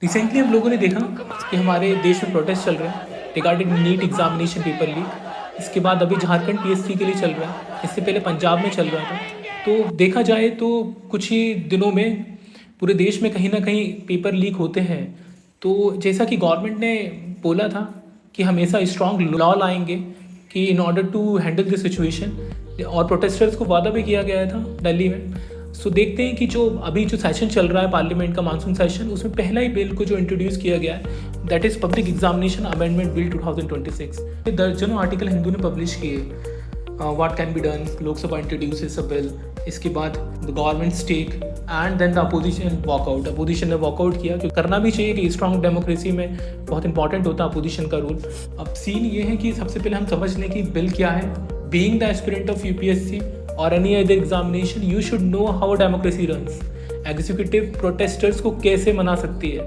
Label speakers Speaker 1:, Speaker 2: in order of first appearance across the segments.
Speaker 1: Recently हम लोगों ने देखा कि हमारे देश में प्रोटेस्ट चल रहे हैं regarding NEET examination paper leak. इसके बाद अभी झारखंड पीएससी के लिए चल रहा है, इससे पहले पंजाब में चल रहा था। तो देखा जाए तो कुछ ही दिनों में पूरे देश में कहीं ना कहीं पेपर लीक होते हैं। तो जैसा कि गवर्नमेंट ने बोला था कि हमेशा स्ट्रॉन्ग लॉ लाएंगे कि in order to handle this situation, और प्रोटेस्टर्स को वादा भी किया गया था दिल्ली में। सो देखते हैं कि जो सेशन चल रहा है पार्लियामेंट का मानसून सेशन, उसमें पहला ही बिल को जो इंट्रोड्यूस किया गया है that is public examination amendment bill 2026। दर्जनों आर्टिकल हिंदू ने पब्लिश किए। What can be done, Lok Sabha introduces a bill, इसके बाद the government take and then the opposition walkout. Opposition ने वॉकआउट किया, क्योंकि करना भी चाहिए कि स्ट्रॉन्ग डेमोक्रेसी में बहुत इंपॉर्टेंट होता है अपोजिशन का रोल। अब सीन ये है कि सबसे पहले हम समझ लें कि बिल क्या है। Being the aspirant of UPSC or any other examination, you should know how democracy runs. Executive protesters को कैसे मना सकती है,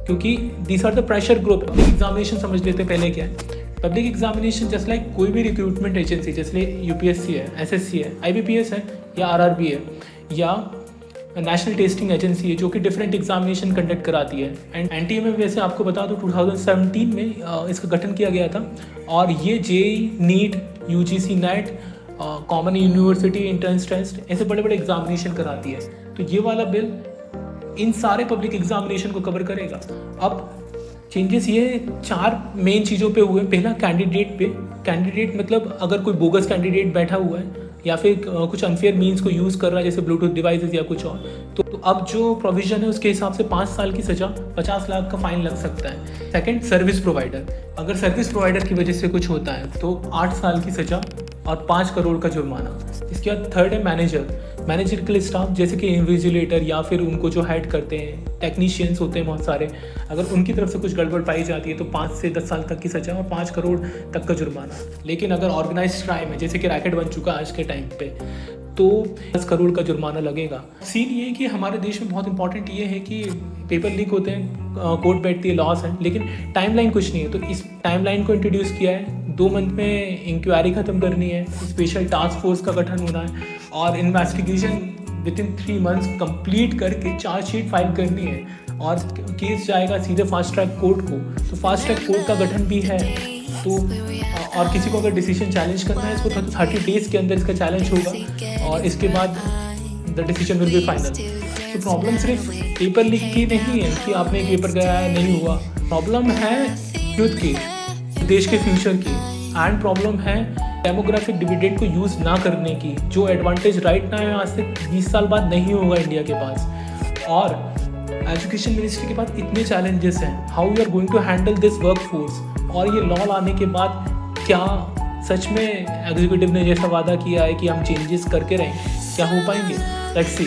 Speaker 1: क्योंकि this are the pressure group. Public examination समझ लेते हैं पहले क्या है। पब्लिक एग्जामिनेशन जस्ट लाइक कोई भी रिक्रूटमेंट एजेंसी, जैसे यूपीएससी है, एसएससी है, आईबीपीएस है या आरआरबी है या नेशनल टेस्टिंग एजेंसी है, जो कि डिफरेंट एग्जामिनेशन कंडक्ट कराती है। एंड एनटीए में वैसे आपको बता दो 2017 में इसका गठन किया गया था, और ये JEE, NEET, UGC NET, common university entrance test, ऐसे बड़े बड़े एग्जामिनेशन कराती है। तो ये वाला बिल इन सारे पब्लिक एग्जामिनेशन को कवर करेगा। अब चेंजेस ये 4 मेन चीज़ों पे हुए। पहला कैंडिडेट पे। कैंडिडेट मतलब अगर कोई बोगस कैंडिडेट बैठा हुआ है या फिर कुछ अनफेयर मीन्स को यूज़ कर रहा है, जैसे ब्लूटूथ डिवाइसेस या कुछ और, तो अब जो प्रोविज़न है उसके हिसाब से 5 साल की सज़ा, 50 लाख का फाइन लग सकता है। Second, service provider. अगर सर्विस प्रोवाइडर की वजह से कुछ होता है तो 8 साल की सज़ा और 5 करोड़ का जुर्माना। इसके बाद थर्ड है मैनेजर के लिए स्टाफ, जैसे कि इन्विजिलेटर या फिर उनको जो हेड करते हैं, टेक्नीशियंस होते हैं बहुत सारे, अगर उनकी तरफ से कुछ गड़बड़ पाई जाती है तो 5 से 10 साल तक की सज़ा और 5 करोड़ तक का जुर्माना। लेकिन अगर ऑर्गेनाइज्ड क्राइम है, जैसे कि रैकेट बन चुका है आज के टाइम पे, तो 10 करोड़ का जुर्माना लगेगा। सीन ये है कि हमारे देश में बहुत इंपॉर्टेंट ये है कि पेपर लीक होते हैं, कोर्ट बैठती है, लॉस है, लेकिन टाइमलाइन कुछ नहीं है। तो इस टाइमलाइन को इंट्रोड्यूस किया है। 2 मंथ में इंक्वायरी ख़त्म करनी है, स्पेशल टास्क फोर्स का गठन होना है, और investigation with in 3 months complete करके चार्जशीट फाइल करनी है, और केस जाएगा सीधे फास्ट ट्रैक कोर्ट को। तो फास्ट ट्रैक कोर्ट का गठन भी है। तो और किसी को अगर डिसीजन चैलेंज करना है, इसको 30 डेज़ के अंदर इसका चैलेंज होगा, और इसके बाद the decision will be final. तो प्रॉब्लम सिर्फ पेपर लीक की नहीं है कि आपने एक पेपर गया है, नहीं हुआ। प्रॉब्लम है यूथ की, देश के फ्यूचर की, एंड प्रॉब्लम है डेमोग्राफिक डिविडेंड को यूज़ ना करने की, जो एडवांटेज राइट ना है आज से 20 साल बाद नहीं होगा इंडिया के पास। और एजुकेशन मिनिस्ट्री के पास इतने चैलेंजेस हैं, how you are going to handle this workforce. और ये लॉ लाने के बाद क्या सच में एग्जीक्यूटिव ने जैसा वादा किया है कि हम चेंजेस करके रहेंगे, क्या हो पाएंगे? Let's see.